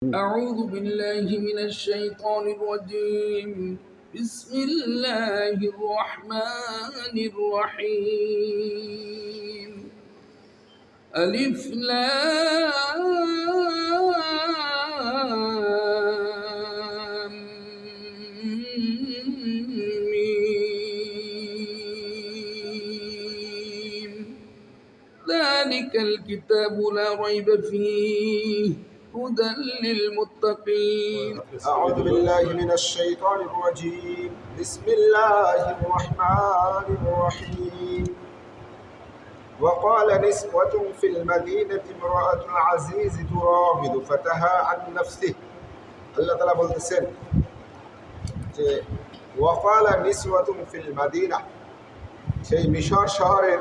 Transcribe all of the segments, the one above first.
أعوذ بالله من الشيطان الرجيم. بسم الله الرحمن الرحيم. ألف لام ميم. ذلك الكتاب لا ريب فيه هدى للمتقين. أعوذ بالله من الشيطان الرجيم. بسم الله الرحمن الرحيم. وقال نسوة في المدينة امرأة العزيز تراود فتاها عن نفسه. আল্লাহ তাআলা বলতেছেন যে وقال نسوة في المدينة, সেই মিশর শহরের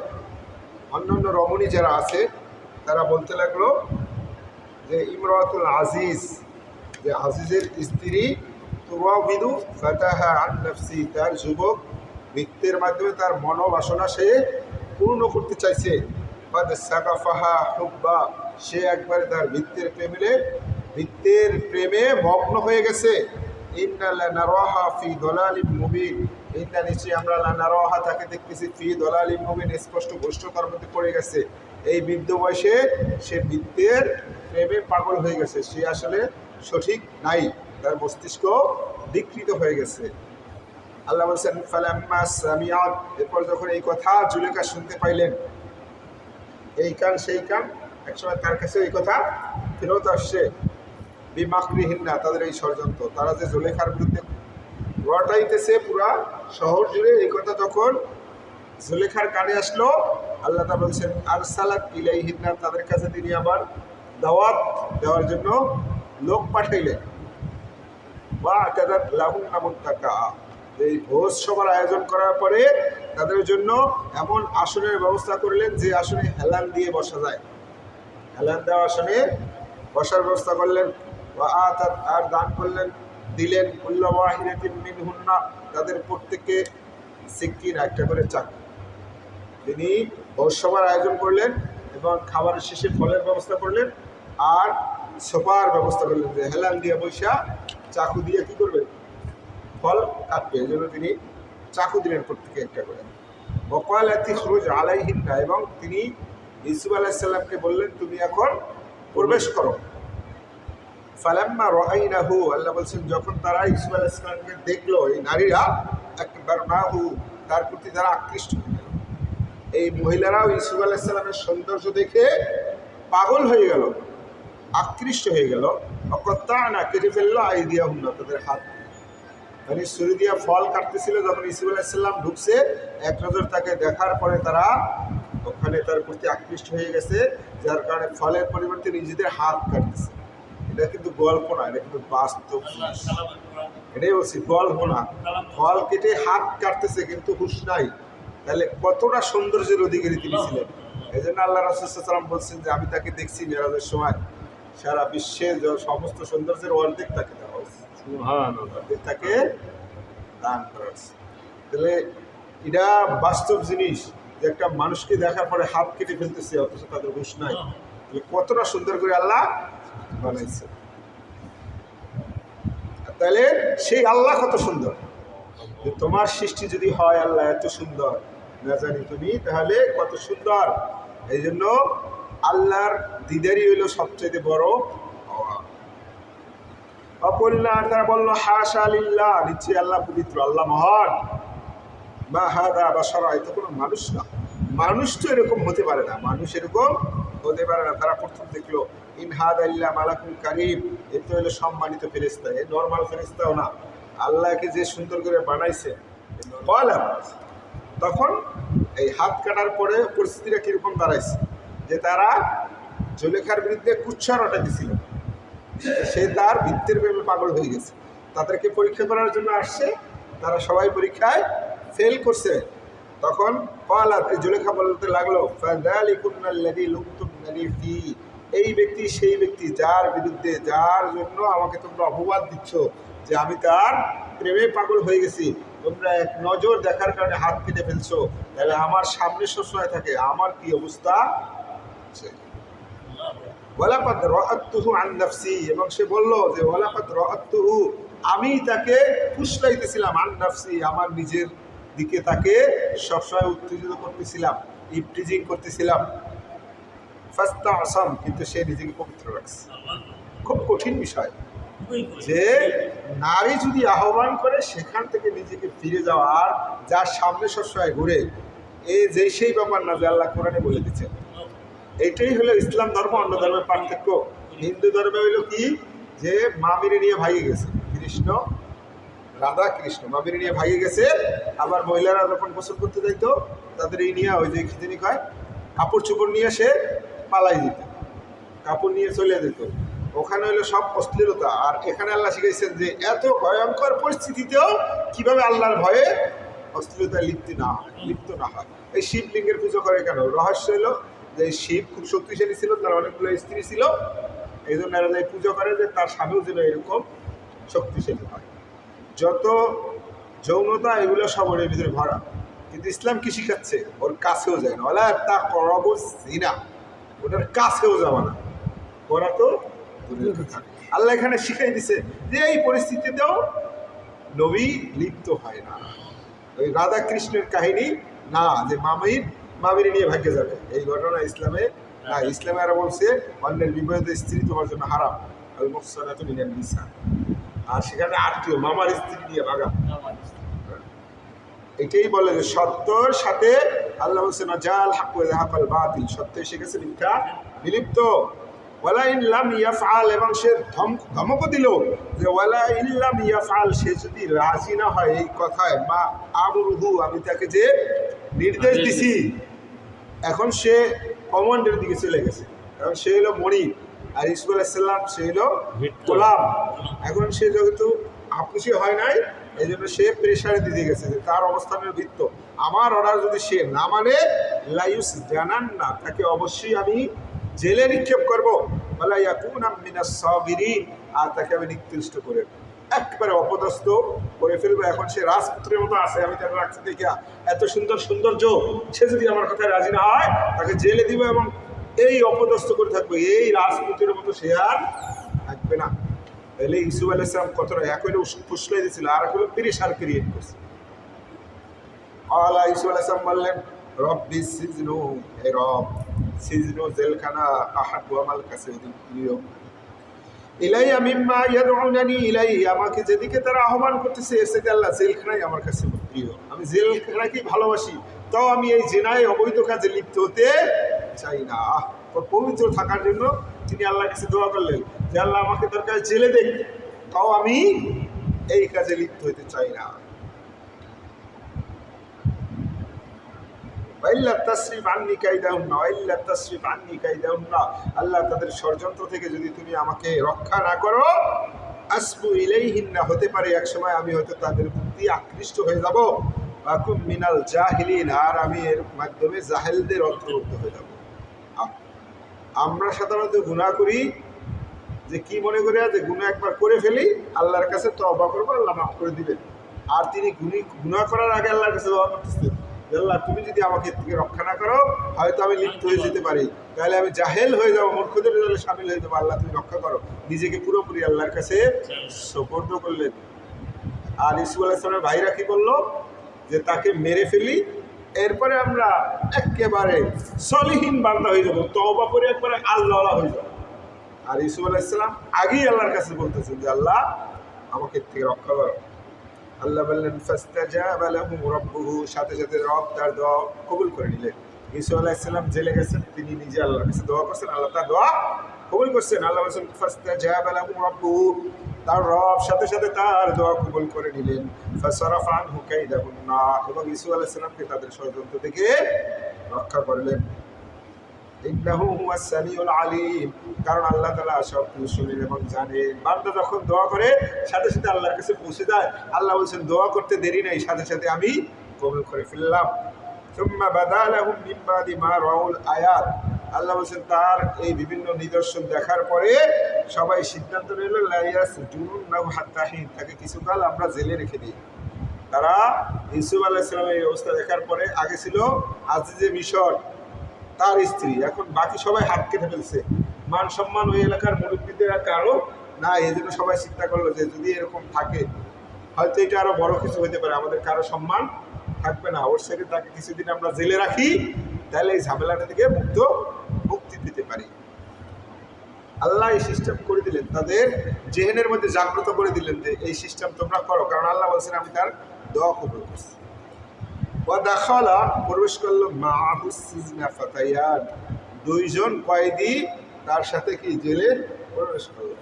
অন্যান্য রমণী যারা আছে তারা বলতে লাগলো যে ইমরাতুল আজিজ, যে আজিজের স্ত্রী, তুরাবিদু ফাতাহা আন নাফসি, তার যুবক বৃত্তের মাধ্যমে তার মনোবাসনা সে পূর্ণ করতে চাইছে। কাদ সাকাফাহা হুব্বা, সে একবার তার বৃত্তের প্রেমে মগ্ন হয়ে গেছে। ইন্না লানারাহা ফি দালালিম মুবিন, ইন্না নিশ্চয়ই আমরা লানারাহা তাকে দেখতেছি ফি দালালিম মুবিন, স্পষ্ট ভ্রষ্টতার মধ্যে পড়ে গেছে। এই বৃদ্ধ বয়সে সে বৃত্তের প্রেমে পাগল হয়ে গেছে, সে আসলে সঠিক নাই, তার মস্তিষ্ক বিকৃত হয়ে গেছে। আল্লাহ বলছেন ফালাম্মা সামিআত, এরপর যখন এই কথা জুলেখা শুনতে পাইলেন, এই কান সেই কান, একসময় তার কাছে এই কথা ফেরত আসছে। বিমাকরিহিন্না, তাদের এই ষড়যন্ত্র, তারা যে জুলেখার বিরুদ্ধে রটাইতেছে পুরা শহর জুড়ে, এই কথা যখন জুলেখার কানে আসলো, আল্লাহ তাআলা বলছেন আরসালাত ইলাইহিন্না, তাদের কাছে তিনি আবার দাওয়াত দেওয়ার জন্য লোক পাঠাইলেন। বা তাদের লাহুন্না মুত্তাকা, এই ভোজ সভার আয়োজন করার পরে তাদের জন্য এমন আসনের ব্যবস্থা করলেন যে আসনে হেলান দিয়ে বসা যায়, হেলান দেওয়া আসনে বসার ব্যবস্থা করলেন। আর দান করলেন, দিলেন কুল্লু ওয়াহিদাতিন মিনহুন্না, তাদের প্রত্যেককে সিকিন, একটা করে চাকু। তিনি ভোজ সভার আয়োজন করলেন এবং খাবারের শেষে ফলের ব্যবস্থা করলেন আর সোফার ব্যবস্থা করলেন, যে হেলান দিয়ে বৈশা চাকু দিয়ে কি করবে, ফল কাটবে, এই জন্য তিনি চাকু দিলেন প্রত্যেকে একটা করে। ওয়াকালাতি খুরুজ আলাইহিন্না, এবং তিনি ইউসুফ আলাইহিস সালামকে বললেন তুমি এখন প্রবেশ করো। ফালাম্মা রাআইনাহু, আল্লাহ বলছেন যখন তারা ইউসুফ আলাইহিস সালামকে দেখলো, এই নারীরা আকবারনাহু, তার প্রতি তারা আকৃষ্ট হয়ে গেল। এই মহিলারাও ইউসুফ আলাইহিস সালামের সৌন্দর্য দেখে পাগল হয়ে গেল, আকৃষ্ট হয়ে গেল। অকত্তানা, কেটে ফেললো আইদিয়াহুন্না, তাদের হাত, মানে ছুরি দিয়া ফল কাটতেছিল। যখন ইউসুফ আলাইহিস সালাম ঢুকছে, এক নজর তাকে দেখার পরে তারা ওখানে তার প্রতি আকৃষ্ট হয়ে গেছে, যার কারণে ফলের পরিবর্তে নিজেদের হাত কাটতেছে। এটা কিন্তু গল্প না, এটা কিন্তু বাস্তব। এটাই বলছি, গল্প না, ফল কেটে হাত কাটতেছে কিন্তু হুঁশ নাই। তাহলে কতটা সৌন্দর্যের অধিকারী তিনি ছিলেন। এই জন্য আল্লাহ রাসূল সাল্লাল্লাহু আলাইহি ওয়াসাল্লাম বলছেন যে আমি তাকে দেখছি মেরাজের সময়, সারা বিশ্বের সমস্ত সৌন্দর্যের অর্ধেক তাকে দেওয়া হয়েছে, অর্ধেক তাকে দান করা হয়েছে। তাহলে এটা বাস্তব জিনিস যে একটা মানুষকে দেখার পরে হাত কেটে ফেলতেছে অথচ তাদের হুঁশ নাই। কতটা সুন্দর করে আল্লাহ বানাইছে। তাহলে সেই আল্লাহ কত সুন্দর, যে তোমার সৃষ্টি যদি হয় আল্লাহ এত সুন্দর না জানি তুমি, তাহলে কত সুন্দর। এই জন্য আল্লাহর দিদারই হইল সবচেয়ে বড় হওয়া। অপল্লা, তারা বললো হাশা লিল্লাহ, নিশ্চয়ই আল্লাহ পবিত্র, আল্লাহ মহান। মা হাদা বাশারা, এ তো কোনো মানুষ না, মানুষ তো এরকম হতে পারে না, মানুষ এরকম হতে পারে না। তারা প্রথম দেখলো ইন হাদা ইল্লা মালাকুন কারীম, এ তো হলো সম্মানিত ফেরেশতা, এ নরমাল ফেরেশতাও না, আল্লাহকে যে সুন্দর করে বানাইছে। তখন এই হাত কাটার পরে পরিস্থিতিটা কিরকম দাঁড়াইছে, যে তারা জুলেখার বিরুদ্ধে কুচ্ছা রটাইতেছিল, সে তার বৃত্তের প্রেমে পাগল হয়ে গেছে। তাদেরকে পরীক্ষা করার জন্য আসছে, তারা সবাই পরীক্ষায় ফেল করছে। তখন জুলেখা বলতে লাগলো ফাযালিকুমুল্লাযী লুমতুমুনি ফী, এই ব্যক্তি সেই ব্যক্তি যার বিরুদ্ধে, যার জন্য আমাকে তোমরা অপবাদ দিচ্ছ যে আমি তার প্রেমে পাগল হয়ে গেছি। তোমরা এক নজর দেখার কারণে হাত কেটে ফেলছো, তাহলে আমার সামনে সবসময় থাকে আমার কি অবস্থা। ওয়ালাকাদ রাআতুহু আন নাফসি, এবং সে বলল যে ওয়ালাকাদ রাআতুহু, আমি তাকে ফুসলাইতেছিলাম, আন নাফসি, আমার নিজের দিকে তাকে সবসময় উত্তেজিত করতেছিলাম, ইফটিজিং করতেছিলাম। ফাস্তাসাম, কিন্তু সে নিজেকে পবিত্র রাখছে। খুব কঠিন বিষয় যে নারী যদি আহ্বান করে সেখান থেকে নিজেকে ফিরে যাওয়া, আর যার সামনে সবসময় ঘুরে, যে সেই ব্যাপার না যে আল্লাহ কোরআনে বলে দিচ্ছেন। এইটাই হলো ইসলাম ধর্ম অন্য ধর্মের পার্থক্য। হিন্দু ধর্মে হইলো কি, যে মামিরে নিয়ে ভাগিয়ে গেছে কৃষ্ণ, রাধা কৃষ্ণ মামিরে নিয়ে ভাগিয়ে গেছে। আবার মহিলারা যখন গোসল করতে যাইতো তাদের এই নিয়ে ওই যে খিচুনি কয় কাপড় চোপড় নিয়ে সে পালাই দিত, কাপড় নিয়ে চলে যেত। ওখানে হইলো সব অশ্লীলতা। আর এখানে আল্লাহ শিখাইছেন যে এত ভয়ঙ্কর পরিস্থিতিতেও কিভাবে আল্লাহর ভয়ে অশ্লীলতায় লিপ্ত না হয়। এই শিবলিঙ্গের পুজো করে কেন? রহস্য হলো যে শিব খুব শক্তিশালী ছিল, তার অনেকগুলো স্ত্রী ছিল, এই জন্য এরা যে পুজো করে যে তার স্বামীও যেন এরকম শক্তিশালী হয়। যত যৌনতা এগুলো সব ওর ভিতরে ভরা, কিন্তু ইসলাম কি শিখাচ্ছে? ওর কাছেও যায় না, ওলা তা করবো জিনা, ওটার কাছেও যাওয়া না, ওরা তো আল্লাহ এখানে শিখাই দিছে যে এই পরিস্থিতিতেও নবী লিপ্ত হয় না। ওই রাধা কৃষ্ণের কাহিনী না যে মামির নিয়ে ভাগ্যে যাবে, এই ঘটনা ইসলামে না। ইসলামে আরো বলছে অন্যের বিবাহিত স্ত্রী তোমার জন্য হারাম, আর সেখানে আত্মীয় মামার স্ত্রী নিয়ে ভাগা। এটাই বলে যে সত্যর সাথে আল্লাহ বলছে না জাল হাক ওয়া যাহাকাল বাতিল, সত্য এসে গেছে, মিথ্যা বিলুপ্ত। ওয়ালা ইন লাম ইয়াফআল, এবং সে ধমকও দিল যে ওয়ালা ইন লাম ইয়াফআল, সে যদি রাজি না হয় এই কথায়, মা আমরুহু, আমি তাকে যে নির্দেশ দিছি। এখন সে কমান্ডের দিকে চলে গেছে, কারণ সে হলো মনিব, আর ইসুফ আলাইহিস সালাম সে হলো গোলাম। এখন সে যেহেতু আপুষি হয় নাই, এই জন্য সে প্রেশারে দিতে গেছে যে তার অবস্থানের ভিত্ত, আমার অর্ডার যদি সে না মানে লাইউস জানান না, তাকে অবশ্যই আমি জেলে নিক্ষেপ করবো, ওয়ালা ইয়াকুনা মিনাস সাগিরিন, আর তাকে আমি নিকৃষ্ট করে একবারে অপদস্থ করে ফেলবো। এখন সে রাজপুত্রের মতো আছে, আমি তাকে রাখছি দেখে এত সুন্দর সৌন্দর্য, সে যদি আমার কথায় রাজি না হয় তাকে জেলে দিব এবং এই অপদস্থ করে থাকবে, এই রাজপুত্রের মতো সে আর থাকবে না। তাহলে ইসুফ আলাইহিস সালাম কতটা এক হইলে ফুসলাই দিয়েছিল, আর এক হলো প্রেশার ক্রিয়েট করছে। আল্লাহ ইসুফ আলাইহিস সালাম বললেন রব্বি সিজনু, হে রব, সিজনু জেলখানা, আহাদু আমার কাছে প্রিয়, ইলাইয়া মিম্মা ইয়াদউনানি ইলাই, আমাকে যেদিকে তারা আহ্বান করতেছে এর সাথে আল্লাহ জেলখানাই আমার কাছে প্রিয়। আমি জেলখানাকেই ভালোবাসি, তাও আমি এই জেনায় অবৈধ কাজে লিপ্ত হতে চাই না। পবিত্র থাকার জন্য তিনি আল্লাহর কাছে দোয়া করলেন যে আল্লাহ আমাকে দরকার জেলে দেখ, তাও আমি এই কাজে লিপ্ত হতে চাই না। আল্লাহ তাদের ষড়যন্ত্র থেকে যদি তুমি আমাকে রক্ষা না করো, আসবু ইলাইহিন্না, হতে পারে একসময় আমি হয়তো তাদের প্রতি আকৃষ্ট হয়ে যাব, আকুম মিনাল জাহিলিন, আর আমি এর মাধ্যমে জাহেলদের অন্তর্ভুক্ত হয়ে যাব। আমরা সাধারণত গুনাহ করি যে কি মনে করি, যে গুনাহ একবার করে ফেলি আল্লাহর কাছে তওবা করবো, আল্লাহ মাফ করে দিবেন। আর তিনি গুনাহ করার আগে আল্লাহর কাছে দোয়া করতেছেন, আল্লাহ তুমি যদি আমাকে থেকে রক্ষা না করো হয়তো আমি লিপ্ত হয়ে যেতে পারি, তাহলে আমি জাহেল হয়ে যাবো, মূর্খদের দলে সামিল হয়ে যাবো, আল্লাহ তুমি রক্ষা করো। নিজেকে পুরোপুরি আল্লাহর কাছে সুপর্দ করলেন। আর ইসুফ আলাইহিস সালামের ভাইরা কি বললো যে তাকে মেরে ফেলি, এরপরে আমরা একেবারে সলিহীন বান্দা হয়ে যাবো, তওবা করে একবারে আল্লাহ হয়ে যাবো। আর ইসুফ আলাইহিস সালাম আগেই আল্লাহর কাছে বলতেছেন যে আল্লাহ আমাকে থেকে রক্ষা করো। আল্লাহ বললেন ফাস্তাজাবা লাহু রাব্বুহু, সাথে সাথে রব তার দোয়া কবুল করে নিলেন। ইসুফ আলাইহিস সালাম জেলে গেছেন, তিনি নিজে আল্লাহর কাছে দোয়া করছেন, আল্লাহ তার দোয়া কবুল করছেন। আল্লাহ বলছেন ফাস্তাজাবা লাহু রাব্বুহু, তার রব সাথে সাথে তার দোয়া কবুল করে নিলেন। ফাসারাফা আনহু কাইদাহুন্না, এবং ইসুফ আলাইহিস সালামকে তাদের ষড়যন্ত্র থেকে রক্ষা করলেন। ইন্নাহু হুয়াস সামিউল আলিম, কারণ আল্লাহ তাআলা সব কিছু শুনেন এবং জানেন। বান্দা যখন দোয়া করে সাথে সাথে আল্লাহর কাছে পৌঁছে যায়, আল্লাহ বলছেন দোয়া করতে দেরি নাই, সাথে সাথে আমি কবুল করে ফেললাম। সুম্মা বাদা লাহুম মিন বাদি মা রাউল আয়াত, আল্লাহ বলছেন তার এই বিভিন্ন নিদর্শন দেখার পরে সবাই সিদ্ধান্ত নিল লা ইয়াসজুনুনাহু হাত্তা হিন, তাকে কিছুকাল আমরা জেলে রেখে দিই। তারা ইউসুফ আলাইহিস সালামের এই অবস্থা দেখার পরে, আগে ছিল আজিজে মিশর তার স্ত্রী, এখন বাকি সবাই হাত কেটে ফেলছে, মান সম্মান ওই এলাকার মুরব্বীদের আর কারো না। এই জন্য সবাই চিন্তা করলো যে যদি এরকম থাকে হয়তো এটা আরো বড় কিছু হতে পারে, আমাদের কারো সম্মান থাকবে না, ওর সাথে তাকে কিছুদিন আমরা জেলে রাখি, তাহলে এই ঝামেলাটা থেকে মুক্তি পেতে পারি। আল্লাহ এই সিস্টেম করে দিলেন, তাদের জেহেনের মধ্যে জাগ্রত করে দিলেন যে এই সিস্টেম তোমরা করো, কারণ আল্লাহ বলছেন আমি তার দোয়া কবুল করছি। ওয়াদাখালা প্রবেশ করলো মাহুস সিজনা ফাতায়ান, দুইজন কয়েদি তার সাথে কি জেলে প্রবেশ করলো।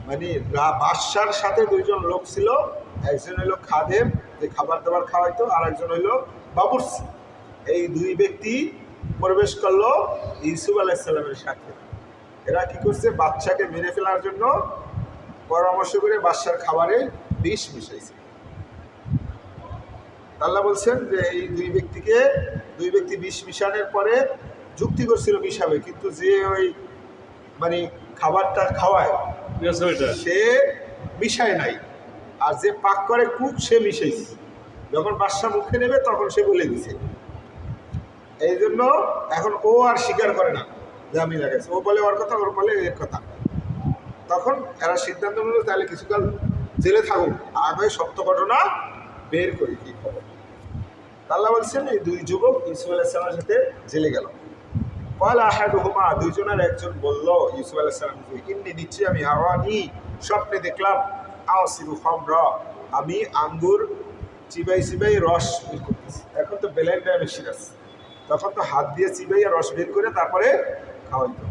মানে বাদশার সাথে দুইজন লোক ছিল, একজন হইল খাদেম যে খাবার দাবার খাওয়াইতো, আর একজন হইল বাবুর্চি। এই দুই ব্যক্তি প্রবেশ করলো ইউসুফ আলাইহিস সালামের সাথে। এরা কি করছে, বাদশাকে মেরে ফেলার জন্য পরামর্শ করে বাদশার খাবারে বিষ মিশাইছে। আল্লাহ বলছেন যে এই দুই ব্যক্তি বিষ মিশানোর পরে যুক্তি করছিল মিশাবে, কিন্তু যে ওই মানে খাবারটা খাওয়ায় সে মিশায় নাই, আর যে পাক করে কুক সে মিশাইছে। যখন বাদশা মুখে নেবে তখন সে বলে দিছে। এই জন্য এখন ও আর স্বীকার করে না যে আমি লাগাইছি, ও বলে ওর কথা, ওর বলে এর কথা। তখন এরা সিদ্ধান্ত নিল তাহলে কিছুকাল জেলে থাকুক, আগে সত্য ঘটনা বের করি কি খবর। আল্লাহ বলছেন এই দুই যুবক ইউসুফ আলাইহিস সালামের সাথে জেলে গেল। ক্বালা আহাদুহুমা, দুইজনের একজন বলল ইউসুফ আলাইহিস সালামকে, ইন্নী নিশ্চয়ই আমি আরানি স্বপ্নে দেখলাম, আওসিরু খামরা আমি আঙ্গুর চিবাই রস বের করতেছি। এখন তো ব্লেন্ডার মেশিন আছে, তখন তো হাত দিয়ে চিবাইয়া রস বের করে তারপরে খাওয়াইতো।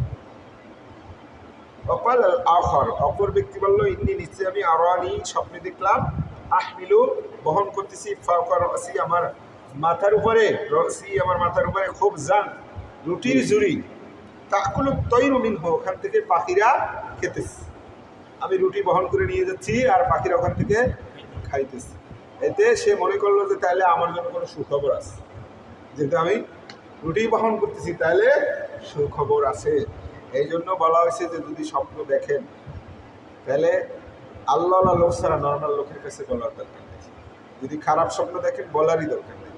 অকাল আখর, অপর ব্যক্তি বলল ইন্নী নিশ্চয়ই আমি আরানি স্বপ্নে দেখলাম, আহমিলু বহন করতেছি, ফাওকা রাসি আমার মাথার উপরে, আমার মাথার উপরে খুব জান রুটির জুড়ি, তাকুলু তৈরু মিনহু ওখান থেকে পাখিরা খেতেছে। আমি রুটি বহন করে নিয়ে যাচ্ছি আর পাখিরা ওখান থেকে খাইতেছে। এতে সে মনে করলো যে তাহলে আমার জন্য কোনো সুখবর আছে, যেহেতু আমি রুটি বহন করতেছি তাহলে সুখবর আছে। এই জন্য বলা হয়েছে যে যদি স্বপ্ন দেখেন তাহলে আল্লাহ লোক ছাড়া নর্মাল লোকের কাছে বলার দরকার নেই। যদি খারাপ স্বপ্ন দেখেন বলারই দরকার নেই।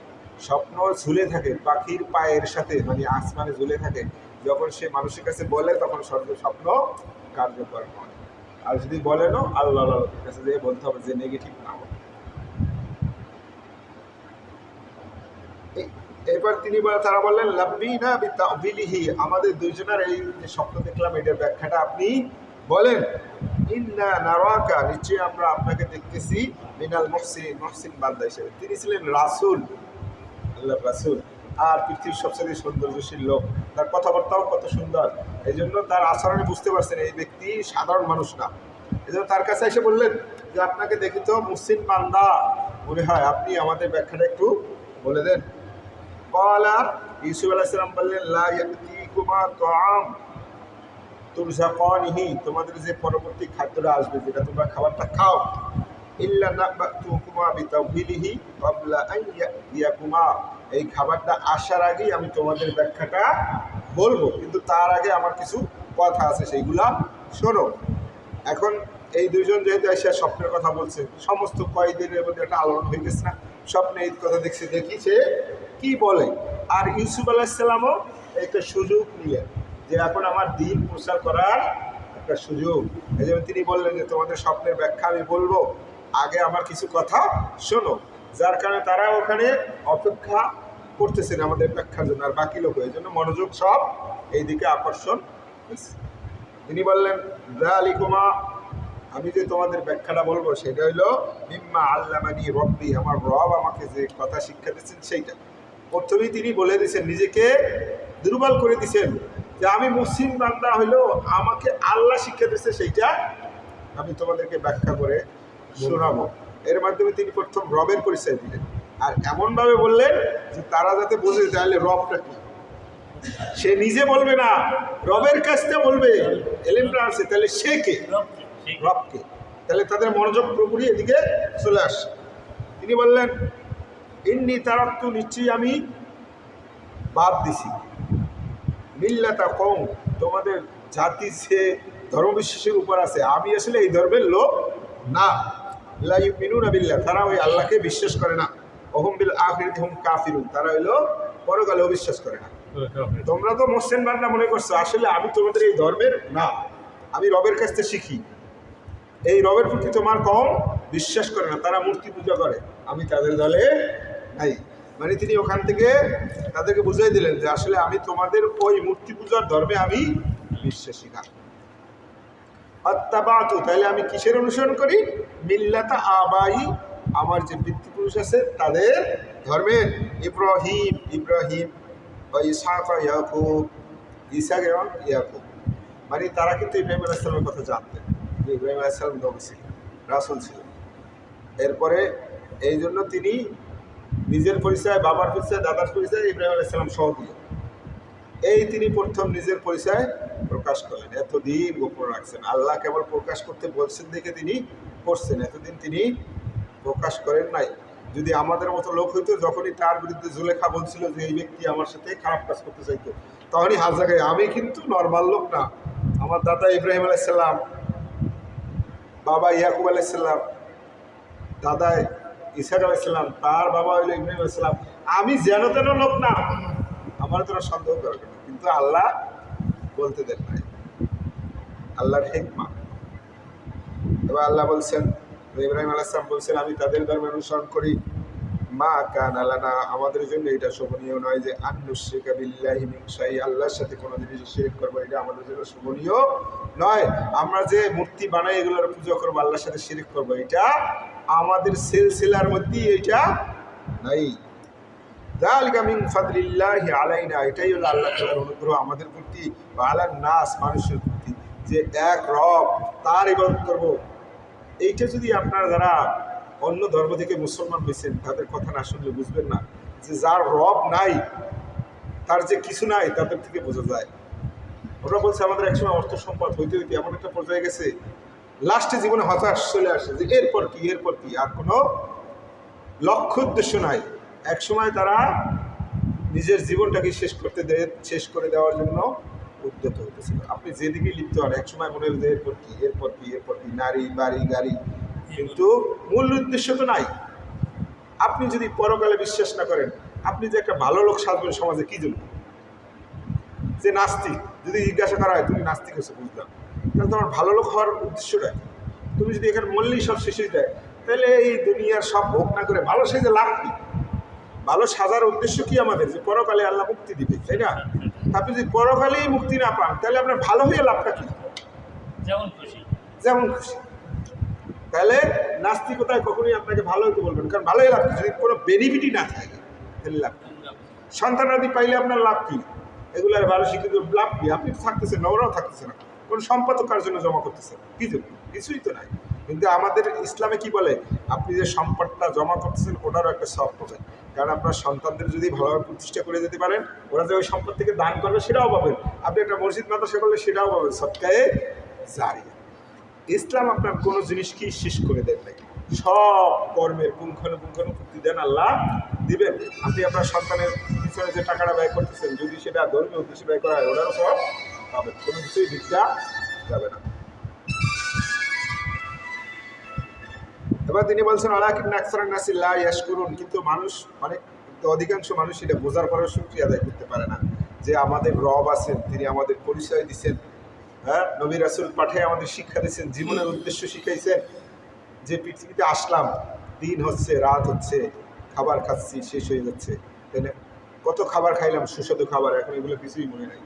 স্বপ্ন ঝুলে থাকে পাখির পায়ের সাথে, মানে আসমানে ঝুলে থাকে, যখন সে মানুষের কাছে বলে তখন স্বপ্ন কার্যকর হয়। আর যদি বলেনও আল্লাহ লোকের কাছে যেয়ে বলতে হবে যে নেগেটিভ না হয়। এবার তারা বললেন লাব্বিনা বিতাবিলিহি, আমাদের দুইজনের এই যে স্বপ্ন দেখলাম এটার ব্যাখ্যাটা আপনি বলেন। ইন্না নারাকা, নিশ্চয়ই আমরা আপনাকে দেখতেছি, মিনাল মুহসিন বান্দা হিসেবে। তিনি ছিলেন রাসূল, আল্লাহর রাসূল, আর পৃথিবীর সবচেয়ে সৌন্দর্যশীল লোক। তার কথাবার্তাও কত সুন্দর, এই জন্য তার আচরণে বুঝতে পারছেন এই ব্যক্তি সাধারণ মানুষ না। এই জন্য তার কাছে এসে বললেন যে আপনাকে দেখি তো মুহসিন বান্দা মনে হয়, আপনি আমাদের ব্যাখ্যাটা একটু বলে দেন। ক্বালা, ইউসুফ আলাইহিস সালাম বললেন, লা ইয়াতিকুমা তাআম তুরযাকানিহি, তোমাদের যে পরবর্তী খাদ্যটা আসবে, যেটা তোমরা খাবারটা খাও, ইল্লা নাবাতুকুমা বিতাওবিলিহি ক্বাবলা আন ইয়াতিয়াকুমা, এই খাবারটা আসার আগেই আমি তোমাদের ব্যাখ্যাটা বলবো, কিন্তু তার আগে আমার কিছু কথা আছে, সেইগুলা শোনো। এখন এই দুইজন যেহেতু এসে স্বপ্নের কথা বলছে, সমস্ত কয়েদিনের মধ্যে একটা আলোড়ন হয়ে গেছে না, স্বপ্নে এই কথা দেখছে, দেখি সে কি বলে। আর ইউসুফ আলাইহিস সালামও একটা সুযোগ নিলেন যে এখন আমার দিন প্রচার করার একটা সুযোগ। এই জন্য তিনি বললেন যে তোমাদের স্বপ্নের ব্যাখ্যা আমি বলবো, আগে আমার কিছু কথা শোনো। যার কারণে তারা ওখানে অপেক্ষা করতেছেন আমাদের ব্যাখ্যার জন্য, আর বাকি লোক এই জন্য মনোযোগ সব এই দিকে আকর্ষণ হয়েছে। তিনি বললেন যালিকুমা, আমি যে তোমাদের ব্যাখ্যাটা বলবো সেটা হইল মিম্মা আল্লামানি রব্বি, আমার রব আমাকে যে কথা শিক্ষা দিচ্ছেন সেইটা। প্রথমেই তিনি বলে দিয়েছেন, নিজেকে দুর্বল করে দিয়েছেন যে আমি মুসলিম বান্দা হইলেও আমাকে আল্লাহ শিক্ষা দিচ্ছে, সেইটা আমি তোমাদেরকে ব্যাখ্যা করে শোনাবো। এর মাধ্যমে তিনি প্রথম রবের পরিচয় দিলেন, আর এমনভাবে বললেন যে তারা যাতে বোঝে তাহলে রবটা কি। সে নিজে বলবে না, রবের কাছটা বলবে, এলেমটা আছে, তাহলে সে কে, রবকে। তাহলে তাদের মনোযোগ পুরোপুরি এদিকে চলে আসে। তিনি বললেন ইন্নী তারাক্তু, নিশ্চয়ই আমি বাদ দিছি, মিল্লাতা কওম, তোমাদের জাতি সে ধর্মবিশ্বাসের উপর আছে, আমি আসলে এই ধর্মের লোক না। লা ইউমিনুনা বিল্লাহ, তারা ওই আল্লাহকে বিশ্বাস করে না। ওহুম বিল আখিরাতি হুম কাফিরুন, তারা হইল পরকালে বিশ্বাস করে না। তোমরা তো মুসলিম বান্দা মনে করছো, আসলে আমি তোমাদের এই ধর্মের না, আমি রবের কাছ থেকে শিখি। এই রবের প্রতি তোমার কম বিশ্বাস করে না, তারা মূর্তি পূজা করে, আমি তাদের দলে নাই। মানে তিনি ওখান থেকে তাদেরকে বুঝিয়ে দিলেন যে আসলে আমি তোমাদের ওই মূর্তি পূজার ধর্মে আমি বিশ্বাসী না। আত্তাবাতু, তাহলে আমি কিসের অনুসরণ করি? মিল্লাতা আবাই, আমার যে পিতৃপুরুষ আছে তাদের ধর্মের। ইব্রাহিম, ইব্রাহিম ইসহাক ইয়াকুব, ইসাক এবং ইয়াকুব। মানে তারা কিন্তু ইব্রাহিম আলাইহিস সালামের কথা জানতেন যে ইব্রাহিম আলাইহিস সালাম নবী ছিলেন, রাসূল ছিলেন। এরপরে এই জন্য তিনি নিজের পরিচয়, বাবার পরিচয়, দাদার পরিচয় ইব্রাহিম আলাইহিস সালাম সহ দিলেন। এই তিনি প্রথম নিজের পরিচয় প্রকাশ করলেন। এতদিন গোপন রাখছেন, আল্লাহ কেবল প্রকাশ করতে বলছেন দেখে তিনি করছেন, এতদিন তিনি প্রকাশ করেন নাই। যদি আমাদের মতো লোক হইতো, যখনই তার বিরুদ্ধে জুলেখা বলছিল যে এই ব্যক্তি আমার সাথে খারাপ কাজ করতে চাইতো, তখনই হাত জায়গায়, আমি কিন্তু নর্মাল লোক না, আমার দাদা ইব্রাহিম আলাইহিস সালাম, বাবা ইয়াকুব আলাইহিস সালাম, দাদা ইসহাক আলাইহিস সালাম, তার বাবা হইল ইব্রাহিম আলাইহিস সালাম, আমি যেন তেন লোক না, আমার তোরা সন্দেহ করার না। কিন্তু আল্লাহ বলতে দেন নাই, আল্লাহর হিকমা। এবার আল্লাহ বলছেন, ইব্রাহিম আলাইহিস সালাম বলছেন আমি তাদের ধর্ম অনুসরণ করি। মা কানা লানা, আমাদের জন্য এটা শোভনীয় নয় যে আন্নুশরিকা বিল্লাহি মিন শাই, আল্লাহর সাথে কোনো জিনিস শিরক করবো, এটা আমাদের জন্য শোভনীয় নয়। আমরা যে মূর্তি বানাই এগুলোর পূজা করবো, আল্লাহর সাথে শিরক করবো, এটা আমাদের সিলসিলার মধ্যে এটা নাই। যালিকা মিন ফাদলিল্লাহি আলাইনা, এটাই হলো আল্লাহ তাআলার অনুগ্রহ আমাদের প্রতি, বা আলান নাস, মানুষের প্রতি, যে এক রব, তার ইবাদত করব। এইটা যদি আপনারা যারা অন্য ধর্ম থেকে মুসলমান হয়েছেন তাদের কথা না শুনলে বুঝবেন না যে যার রব নাই, তার যে কিছু নাই, তাদের থেকে বোঝা যায়। ওরা বলছে আমাদের একসময় অর্থ সম্পদ হইতে হইতে এমন একটা পর্যায়ে গেছে, লাস্টে জীবনে হতাশ চলে আসে যে এরপর কি, এরপর কি, আর কোনো লক্ষ্য উদ্দেশ্য নাই। একসময় তারা নিজের জীবনটাকে শেষ করে দেওয়ার জন্য উদ্যত হতেছিল। আপনি যেদিকে লিপ্ত হন, একসময় মনে হয় এরপর কি, এরপর কি, এরপর কি, নারী, বাড়ি, গাড়ি, কিন্তু মূল উদ্দেশ্য তো নাই। আপনি যদি পরকালে বিশ্বাস না করেন, আপনি যে একটা ভালো লোক সাজবেন সমাজে কি জন্য? যে নাস্তিক, যদি জিজ্ঞাসা করা হয় তুমি নাস্তিক হচ্ছে, বুঝলাম, তাহলে তোমার ভালো লোক হওয়ার উদ্দেশ্যটা, তুমি যদি এখানে মরলেই সব শেষ হয়ে যায়, তাহলে এই দুনিয়ার সব ভোগ না করে ভালো সেজে লাভ কি? ভালো সাজার উদ্দেশ্য কি আমাদের? যে পরকালে আল্লাহ মুক্তি দিবে, তাই না? আপনি যদি পরকালেই মুক্তি না পান, তাহলে আপনার ভালো হয়ে লাভটা কি? যেমন খুশি। তাহলে নাস্তিকতায় কখনোই আপনাকে ভালো হতে বলবেন, কারণ ভালো হয়ে লাভ কি? যদি কোনো বেনিফিটই না থাকে তাহলে লাভ কি? সন্তানাদি পাইলে আপনার লাভ কি? এগুলার ভালো শিক্ষিত লাভ কি? আপনি তো থাকতেছেন না, ওরাও থাকতেছে না, কোনো সম্পদ কার জন্য জমা করতেছেন? কি জন্য? কিছুই তো নাই। কিন্তু আমাদের ইসলামে কি বলে, আপনি যে সম্পদটা জমা করতেছেন ওটারও একটা সব পাবেন, কারণ আপনার সন্তানদের যদি ভালোভাবে প্রতিষ্ঠা করে যেতে পারেন, ওরা যে ওই সম্পদ থেকে দান করবে সেটাও পাবেন। আপনি একটা মসজিদ মাদ্রাসা করলে সেটাও পাবেন, সদকায়ে জারিয়া। ইসলাম আপনার কোনো জিনিসকে শেষ করে দেন নাই, সব কর্মের পুঙ্খানুপুঙ্খানুপুঙ্খি দেন আল্লাহ দিবেন। আপনি আপনার সন্তানের পিছনে যে টাকাটা ব্যয় করতেছেন, যদি সেটা ধর্মীয় উদ্দেশ্যে ব্যয় করা হয়, ওটারও সব পাবেন, কোনো কিছুই ভিক্ষা যাবে না। এবার তিনি বলছেন ওয়ালাকিন্না আকসারান নাসি লা ইয়াশকুরুন, কিন্তু মানুষ, অধিকাংশ মানুষ এটা বোঝার পরেও শুকরিয়া আদায় করতে পারে না যে আমাদের রব আছেন, তিনি আমাদের পরিচয় দিচ্ছেন, হ্যাঁ, নবী রাসূল পাঠিয়ে আমাদের শিক্ষা দিচ্ছেন, জীবনের উদ্দেশ্য শিখাইছেন, যে পৃথিবীতে আসলাম, দিন হচ্ছে, রাত হচ্ছে, খাবার খাচ্ছি, শেষ হয়ে যাচ্ছে, তাই না? কত খাবার খাইলাম, সুস্বাদু খাবার, এখন এগুলো কিছুই মনে নাই।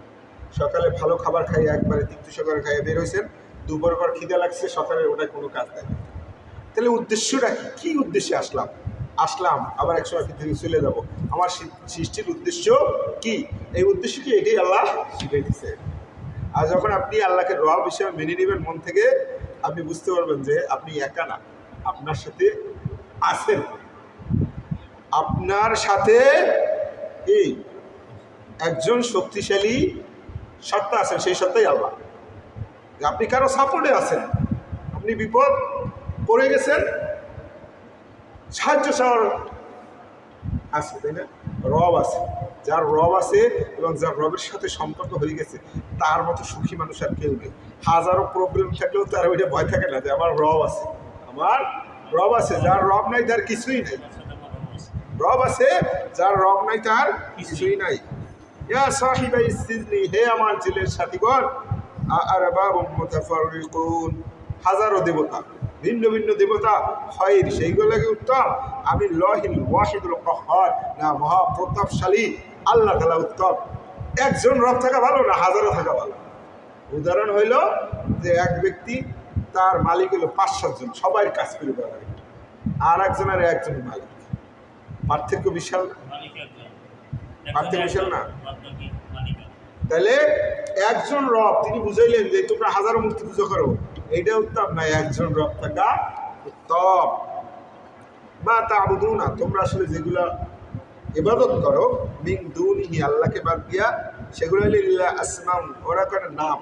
সকালে ভালো খাবার খাই, একবারে তৃপ্তি সহকারে খাইয়ে বের হয়েছেন, দুপুরের পর খিদে লাগছে, সকালে ওটাই কোনো কাজ দেয়। তাহলে উদ্দেশ্যটা কি? কী উদ্দেশ্যে আসলাম আবার একসময় পৃথিবী চলে যাব, আমার সৃষ্টির উদ্দেশ্য কি? এই উদ্দেশ্য কি? এটাই আল্লাহ শিখাই দিচ্ছে। আর যখন আপনি আল্লাহকে রব হিসেবে মেনে নেবেন মন থেকে, আপনি বুঝতে পারবেন যে আপনি একা না, আপনার সাথে আছেন, আপনার সাথে এই একজন শক্তিশালী সত্তা আছেন, সেই সত্তাই আল্লাহ। আপনি কারো সাপোর্টে আছেন, আপনি বিপদ পড়ে গেছেন, সাহায্য চাওয়ার আছে, তাই না? রব আছে, যার রব আছে এবং যার রবের সাথে সম্পর্ক হয়ে গেছে, তার মতো সুখী মানুষ আর কেউ নেই। হাজারো প্রবলেম থাকলেও তার ওইটা ভয় থাকে না যে আমার রব আছে, আমার রব আছে। যার রব নাই তার কিছুই নেই, রব আছে, যার রব নাই তার কিছুই নাই। ইয়া সাহিবাই সিজনি, হে আমার জেলের সাথীগণ, আরবাবুম মুতাফাররিকুন, হাজারো দেবতা, ভিন্ন ভিন্ন দেবতা, খায়র সেইগুলোকে উত্তম, আমি লাহিল ওয়াহিদুল কাহ্হার, না মহাপ্রতাপশালী আল্লাহ তাআলা উত্তম। একজন রব থাকা ভালো না হাজারো থাকা ভালো? উদাহরণ হইল যে এক ব্যক্তি, তার মালিক হলো 5-7 জন, সবাই কাজ করে দেওয়া, আর একজনের একজন মালিক, পার্থক্য বিশাল, পার্থক্য বিশাল না? তাহলে একজন রব তিনি বুঝাইলেন যে তোমরা হাজারো মূর্তি পুজো করো, এইটা উত্তম না একজন রব থাকা উত্তম। বা তা'বুদুনা, তোমরা আসলে যেগুলা ইবাদত করো মিন দুনিহি, আল্লাহকে বাদ দিয়া, সেগুলো হলো ইল্লা আসমাউ, ওরা করে নাম,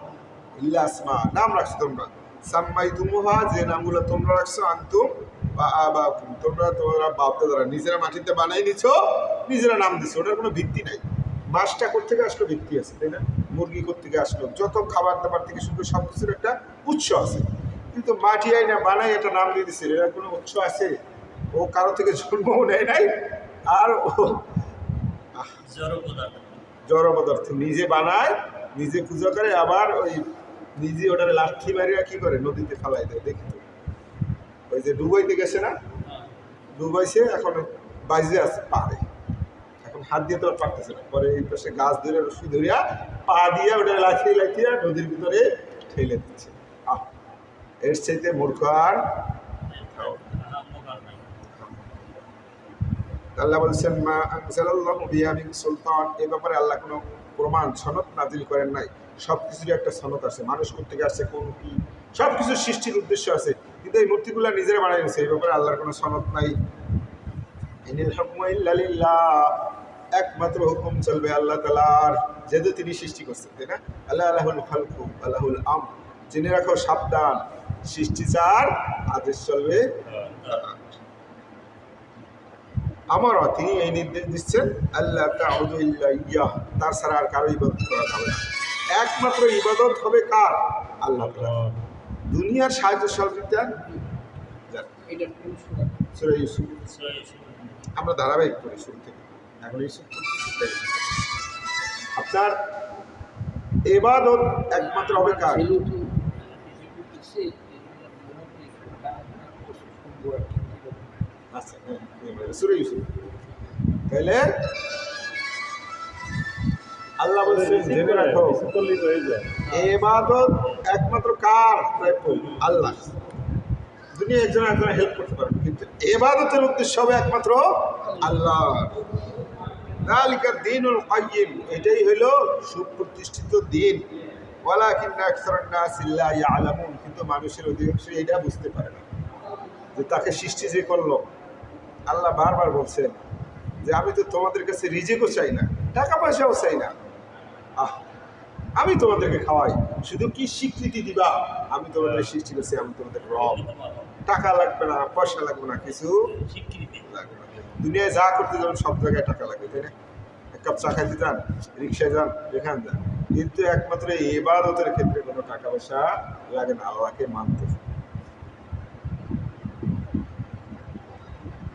ইল্লা আসমা, নাম রাখছো তোমরা, সাম্মাইতুমুহা, যে নামগুলো তোমরা রাখছো, আনতুম বা আবাকুম, তোমরা বাপ দাদারা নিজেরা মাটিতে বানাই নিছো, নিজেরা নাম দিছো, ওটার কোনো ভিত্তি নাই। মাছটা কোত্থেকে আসলো ভিত্তি আছে, তাই না? মুরগি কোত্থেকে আসলো, যত খাবার দাবার থেকে শুরু সব কিছুর একটা উৎস আছে, কিন্তু মাটি আইনা বানাই একটা নাম দিয়ে দিচ্ছে, এটার কোনো উৎস আছে? ও কারো থেকে জন্মও নেয় নাই, আর ও জড় পদার্থ নিজে বানায়, নিজে পূজা করে, আবার ওই নিজে ওটার লাঠি মারিয়া কি করে নদীতে ফেলাই দেয়। দেখি তো, ওই যে ডুবাইতে গেছে না, ডুবাইছে, এখন বাইজে আছে পাহাড়ে, এখন হাত দিয়ে তো আর পারতেছে না, পরে এই পাশে গাছ ধরে রশি ধরিয়া পা দিয়ে ওটা লাঠিয়ে লাঠিয়ে নদীর ভিতরে ঠেলে দিচ্ছে। এর চাইতে মূর্খ আর আল্লাহ বলছেন মা আনজালাল্লাহু বিহা মিন সুলতান, এই ব্যাপারে আল্লাহ কোনো প্রমাণ সনদ নাজিল করেন নাই। সব কিছুরই একটা সনদ আছে, মানুষ কোত্থেকে আসছে, কোন কি, সব কিছুর সৃষ্টির উদ্দেশ্য আছে, কিন্তু এই মূর্তিগুলো নিজেরা বানাই নিয়েছে, এই ব্যাপারে আল্লাহর কোনো সনদ নাই। ইনিল হুকমু ইল্লা লিল্লাহ, একমাত্র হুকুম চলবে আল্লাহ তাআলার, যেহেতু তিনি সৃষ্টি করছেন, তাই না? আল্লাহুল খালকু আল্লাহুল আমর, জেনে রাখো সাবধান, সৃষ্টি যার, আদেশ চলবে আমার। তিনি এই নির্দেশ দিচ্ছেন আল্লাহ তা'বুদু ইল্লা ইয়াহ, তার ছাড়া আর কারো ইবাদত করা যাবে না। একমাত্র ইবাদত হবে কার? আল্লাহ তাআলা। দুনিয়ার সাহায্য সহযোগিতা সূরা ইউসুফ, আমরা ধারাবাহিক করি শুরু থেকে, এখন ইউসুফ আপনার ইবাদত একমাত্র হবে কার? আচ্ছা, সূরা ইউসুফ। তাহলে আল্লাহ বলছেন জেনে রাখো ইবাদত একমাত্র কার? আল্লাহ। দুনিয়া একজন একজন হেল্প করতে পারবে, কিন্তু ইবাদতের উদ্দেশ্য হবে একমাত্র আল্লাহ। যালিকা দ্বীনুল কাইয়্যিম, এটাই হলো সুপ্রতিষ্ঠিত দ্বীন। ওয়ালাকিন্না আকসারান নাসি লা ইয়ালামুন, কিন্তু মানুষের অধিকাংশ এটা বুঝতে পারে না যে তাকে সৃষ্টি যে করলো। আল্লাহ বারবার বলছেন যে আমি তো তোমাদের কাছে রিজিকও চাই না, টাকা পয়সাও চাই না, আমি তোমাদেরকে খাওয়াই, শুধু কি স্বীকৃতি দিবা আমি তোমাদের সৃষ্টি করছি, আমি তোমাদের রব। টাকা লাগবে না, পয়সা লাগবে না, কিছু লাগবে না। দুনিয়ায় যা করতে যাবেন সব জায়গায় টাকা লাগবে, তাই না? এক কাপ চা খাইতে যান, রিক্সায় যান, যেখানে যান, কিন্তু একমাত্র ইবাদতের ক্ষেত্রে কোনো টাকা পয়সা লাগে না, আল্লাহকে মানতে।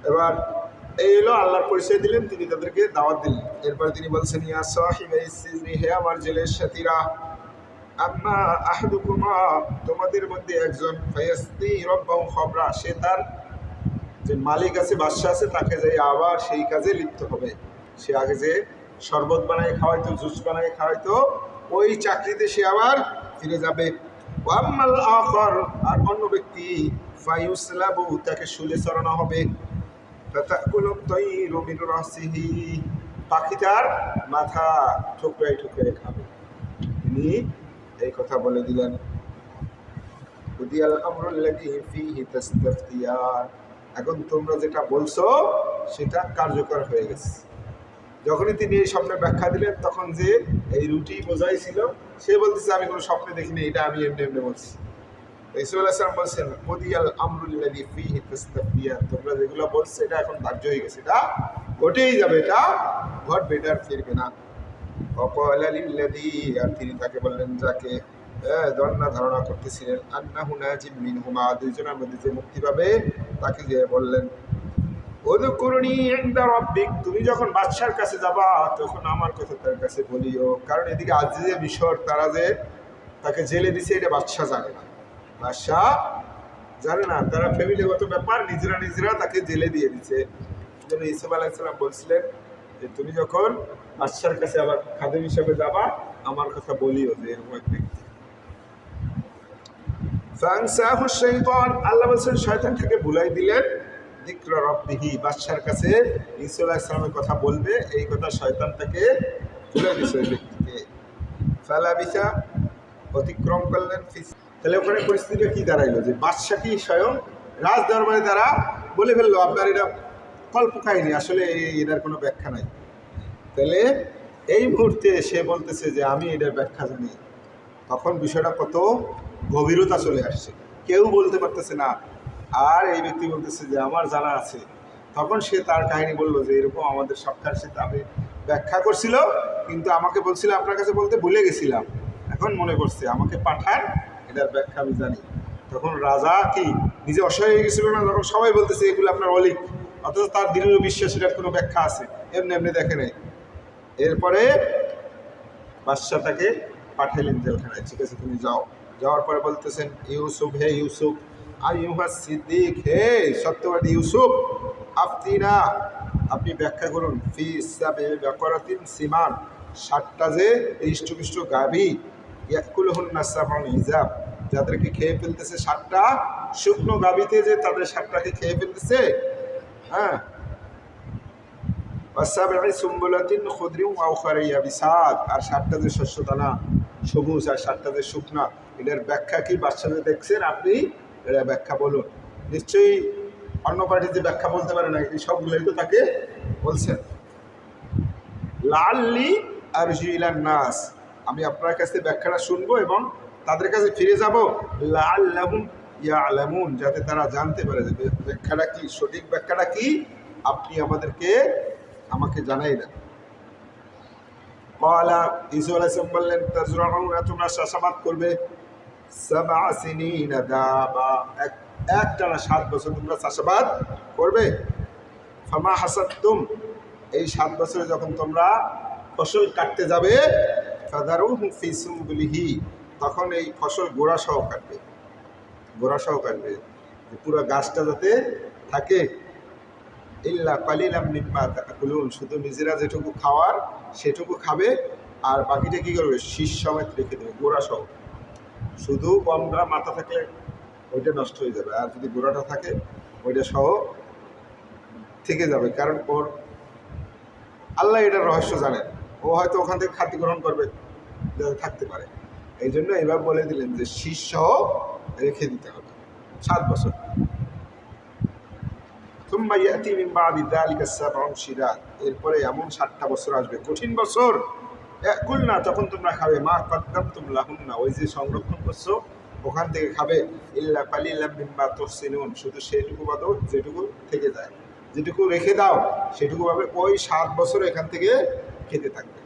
এবার এই হলো আল্লাহর পরিচয় দিলেন, তিনি তাদেরকে দাওয়াত দিলেন। এরপর তিনি বলছেন ইয়া সাহিবাইস সিজনি, হে আমার জেলের সাথীরা, আম্মা আহাদুকুমা, তোমাদের মধ্যে একজন, ফায়াসতি রাব্বাহু খাবরা, সে তার যে মালিক আছে, বাদশা আছে, তাকে যাই আবার সেই কাজে লিপ্ত হবে। সে আগে যে শরবত বানায় খাওয়াইতো, জুস বানায় খাওয়াইতো, ওই চাকরিতে সে আবার ফিরে যাবে। ওয়াম্মাল আখর, আর অন্য ব্যক্তি, ফায়ুসলাবু, তাকে শুলে চড়ানো হবে। পাখি তার মাথা ঠুকরাই ঠুকরাই খাবে। তিনি এই কথা বলে দিলেন। এখন তোমরা যেটা বলছো সেটা কার্যকর হয়ে গেছে। যখনই তিনি এই স্বপ্নের ব্যাখ্যা দিলেন, তখন যে এই রুটি বোঝাই ছিল, সে বলতেছে আমি কোনো স্বপ্নে দেখিনি, এটা আমি এমনি এমনি বলছি। রাসূল সাল্লাল্লাহু আলাইহি ওয়াসাল্লাম বলছেন কুদিয়াল আমরুল্লাযী ফীহি তাস্তাফিয়ান, তোমরা যেগুলো বলছো এটা এখন ধার্য হয়ে গেছে, এটা ঘটেই যাবে, এটা ঘটবে, এটা আর ফিরবে না। ওয়াকালা লিল্লাযী, আর তিনি তাকে বললেন যাকে ধারণা করতেছিলেন আন্নাহু নাজিম মিনহুমা, দুইজনের মধ্যে যে মুক্তি পাবে তাকে যে বললেন ওযকুরনি ইনদা রাব্বিক, তুমি যখন বাদশার কাছে যাবা তখন আমার কথা তার কাছে বলিও। কারণ এদিকে আজিজে মিশর তারা যে তাকে জেলে দিছে এটা বাদশা জানে না, বাদশা জানে না, তারা ফ্যামিলিগত ব্যাপার, নিজেরা তাকে জেলে দিয়ে দিছে। যেন ইউসুফ আলাইহিস সালাম বলছিলেন যে তুমি যখন বাদশার কাছে আবার খাদেম হিসেবে যাবা আমার কথা বলিও যে এরকম এক ব্যক্তি। ফানসাহু শাইতান, আল্লাহ বলছেন শয়তান থেকে ভুলাই দিলেন যিকরা রাব্বিহি, বাদশার কাছে ঈসা আলাইহিস সালামের কথা বলবে এই কথা শয়তান থেকে ভুলাই দিয়েছে ওই ব্যক্তিকে। ফালাবিসা, অতিক্রম করলেন। তাহলে ওখানে পরিস্থিতিটা কি দাঁড়াইলো যে বাদশা কি স্বয়ং রাজ দরবারে তারা বলে ফেললো আপনার এটা কল্প কাহিনী, আসলে এটার কোনো ব্যাখ্যা নাই। তাহলে এই মুহূর্তে সে বলতেছে যে আমি এটার ব্যাখ্যা জানি, তখন বিষয়টা কত গভীরতা চলে আসছে, কেউ বলতে পারতেছে না। আর এই ব্যক্তি বলতেছে যে আমার জানা আছে। তখন সে তার কাহিনী বললো যে এরকম আমাদের সরকার সাথে আমি ব্যাখ্যা করছিল, কিন্তু আমাকে বলছিল আপনার কাছে বলতে ভুলে গেছিলাম, এখন মনে করছে আমাকে পাঠান, এটার ব্যাখ্যা আমি জানি। তখন রাজা কি নিজে অসহায় হয়ে গেছিল না, যখন সবাই বলতেছে এগুলো আপনার অলিক, অথচ তার দৃঢ় বিশ্বাস এটার কোনো ব্যাখ্যা আছে, এমনি এমনি দেখে নেই। এরপরে বাদশা তাকে পাঠাইলেন জেলখানায়, ঠিক আছে তুমি যাও। যাওয়ার পরে বলতেছেন ইউসুফ, হে ইউসুফ, আইয়ুহা সিদ্দিক, হে সত্যবাদী ইউসুফ, আফতিনা, আপনি ব্যাখ্যা করুন, ফি সাবি বাকারাতিন সিমান, 7টা যে হৃষ্টপুষ্ট গাভী, ইয়াকুলুহুন্না সাবউন হিজাব, যাদেরকে খেয়ে ফেলতেছে 7টা শুকনো গাভীতে, যে তাদের 7টাকে খেয়ে ফেলতেছে, হ্যাঁ, ওয়াসাবঈ সুম্বুলাতিন খুদরিন ওয়া উখরা ইয়াবিসাত, আর 7টা যে শস্য দানা সবুজ আর 7টা যে শুকনা, এটার ব্যাখ্যা কি বাদশা দেখছেন, আপনি এটা ব্যাখ্যা বলুন। নিশ্চয়ই অন্য পার্টি যে ব্যাখ্যা বলতে পারে না, এই সবগুলোই তো তাকে বলছেন। লাআল্লি আরজি ইলান নাস, আমি আপনার কাছে ব্যাখ্যাটা শুনবো এবং তাদের কাছে ফিরে যাব, লাআল্লাহুম ইয়ালামুন, যাতে তারা জানতে পারে যে ব্যাখ্যাটা কি, সঠিক ব্যাখ্যাটা কি, আপনি আমাকে জানাই দেন। ক্বালা, ঈসা আলাইহিস সালাম বললেন, তাজরাউনা, তোমরা চাষাবাদ করবে, 7 সিনিনা দাবা, একটানা 7 বছর তোমরা চাষাবাদ করবে। ফামা হাসাদতুম, এই 7 বছরে যখন তোমরা ফসল কাটতে যাবে, ফাদারুহু ফি সুমবুলিহি, তখন এই ফসল গোড়া সহ কাটবে, পুরো গাছটা যাতে থাকে। ইল্লা কালিলাম মিম্মা তাকুলুন, শুধু নিজেরা যেটুকু খাওয়ার সেটুকু খাবে, আর বাকিটা কী করবে, শীষ সমেত রেখে দেবে, গোড়া সহ। শুধু কমটা মাথা থাকলে ওইটা নষ্ট হয়ে যাবে, আর যদি গোড়াটা থাকে ওইটা সহ থেকে যাবে। কারণ ওর আল্লাহ এটার রহস্য জানেন, ও হয়তো ওখান থেকে খাদ্য গ্রহণ করবে যাতে থাকতে পারে, এই জন্য এবার বলে দিলেন যে শীষ সহ রেখে দিতে হবে 7 বছর। থুম্মা ইয়াতি মিন বাদি যালিকা সাবউন শিদাদ, এরপরে এমন 7টা বছর আসবে, কঠিন বছর। ইয়াকুলনা, তখন তোমরা খাবে, মা কদ্দামতুম লাহুন্না, ওই যে সংরক্ষণ করছো ওখান থেকে খাবে, ইল্লা কালিলাম মিম্মা তুহসিনুন, শুধু সেটুকু বাদও যেটুকু থেকে যায়, যেটুকু রেখে দাও সেটুকু পাবে, ওই 7 বছর এখান থেকে খেতে থাকবে।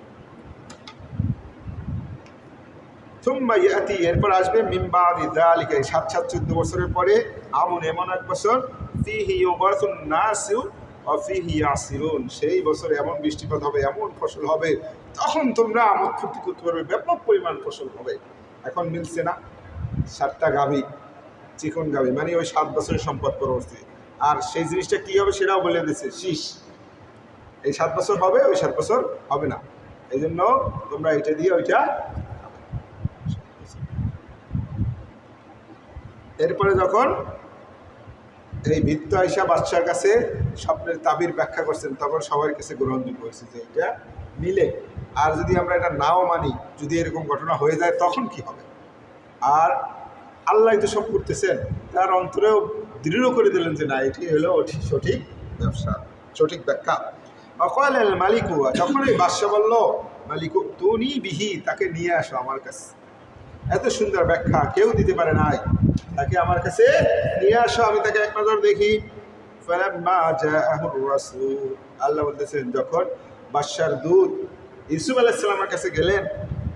থুম্মা ইয়াতি, এরপর আসবে মিন বাদি যালিকা, 7 বছরের পরে, আমন, এমন এক বছর, ফিহি ইউবাসুন নাসু ওয়া ফিহি ইয়াসিরুন, সেই বছরে এমন বৃষ্টিপাত হবে, এমন ফসল হবে, তখন তোমরা আমোদ ফুর্তি করতে পারবে, ব্যাপক পরিমাণ ফসল হবে। এখন মিলছে না, 7টা গাভী, চিকন গাভী, মানে ওই 7 বছরের সম্পদ পরবর্তী, আর সেই জিনিসটা কী হবে সেটাও বলে দিচ্ছে, শীষ। এই 7 বছর হবে, ওই 7 বছর হবে না, এই জন্য তোমরা এটা দিয়ে ওইটা। এরপরে যখন এই ভিত্ত আইসা বাদশার কাছে স্বপ্নের তাবির ব্যাখ্যা করছেন, তখন সবার কাছে গ্রহণযোগ্য হয়েছে যে এটা মিলে। আর যদি আমরা এটা নাও মানি, যদি এরকম ঘটনা হয়ে যায় তখন কি হবে? আর আল্লাহ তো সব করতেছেন, তার অন্তরেও দৃঢ় করে দিলেন যে না, এটি হলো সঠিক ব্যবসা, সঠিক ব্যাখ্যা। অকল মালিকু, যখন এই বাদশা বলল মালিকু তুনি বিহি, তাকে নিয়ে আসো আমার কাছে, এত সুন্দর ব্যাখ্যা কেউ দিতে পারে নাই, তাকে আমার কাছে নিয়ে আসো, আমি তাকে এক নজর দেখি। আল্লাহ বলতেছেন যখন বাদশার দূত ইউসুফ আলাইহিস সালামের কাছে গেলেন,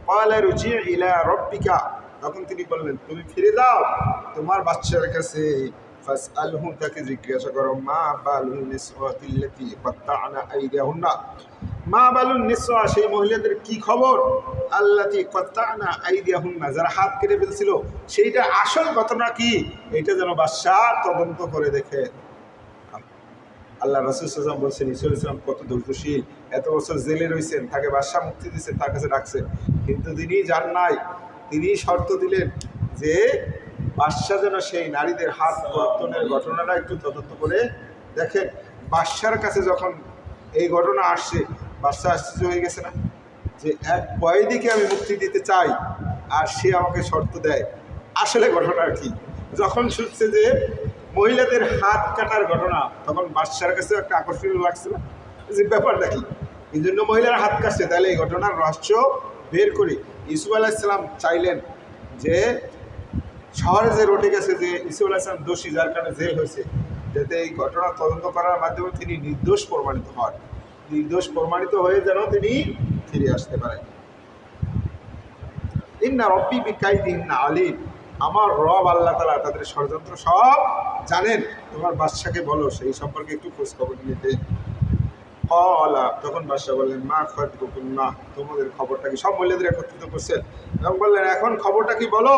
ক্বালা রুজি ইলা রাব্বিকা, তখন তিনি বললেন তুমি ফিরে যাও তোমার বাদশার কাছে, ফাসআলহু, তাকে জিজ্ঞাসা করো, মা বালুন নিসওয়াতিল্লাতী কাত্তা'না আইদিয়াহুন্না, মা বালুন নিসওয়া, সেই মহিলাদের কি খবর, আল্লাতী কাত্তা'না আইদিয়াহুন্না, যারা হাত কেটে ফেলছিল, সেইটা আসল ঘটনা কি, এটা যেন বাদশাহ তদন্ত করে দেখে। আল্লাহ রাসূল সাল্লাল্লাহু আলাইহি ওয়াসাল্লাম বলছেন, ঈসা আলাইহিস সালাম কত ধৈর্যশীল, এত বছর জেলে রয়েছেন, তাকে বাদশাহ মুক্তি দিয়েছেন, তার কাছে ডাকছেন, কিন্তু তিনি যান নাই। তিনি শর্ত দিলেন যে বাদশাহ যেন সেই নারীদের হাত কর্তনের ঘটনাটা একটু তদন্ত করে দেখেন। বাদশার কাছে যখন এই ঘটনা আসছে, বাদশাহ আশ্চর্য হয়ে গেছে না, যে এক কয়েদিকে আমি মুক্তি দিতে চাই আর সে আমাকে শর্ত দেয়, আসলে ঘটনা কি। যখন শুনছে যে মহিলাদের হাত কাটার ঘটনা, তখন বাদশার কাছে একটা আকর্ষণীয় লাগছে না, যে ব্যাপারটা কি, এই জন্য মহিলার হাত কাটছে, তাহলে এই ঘটনার রহস্য বের করি। ইউসুফ আলাইহিস সালাম চাইলেন যে শহরে যে রটে গেছে যে ইউসুফ আলাইহিস সালাম দোষী, যার কারণে জেল হয়েছে, যাতে এই ঘটনা তদন্ত করার মাধ্যমে তিনি নির্দোষ প্রমাণিত হন, নির্দোষ প্রমাণিত হয়ে যেন তিনি ফিরে আসতে পারেন। ইন্না রব্বি বিকাইদিহিন্না আলিম, আমার রব আল্লাহ তাআলা তাদের ষড়যন্ত্র সব জানেন। তোমার বাদশাকে বলো সেই সম্পর্কে একটু খোঁজ খবর নিতে। কলা, তখন বাদশাহ বললেন, মা খাতবুকুন্না, তোমাদের খবরটা কি, সব মহিলাদের একত্রিত করছেন এবং বললেন, এখন খবরটা কি বলো।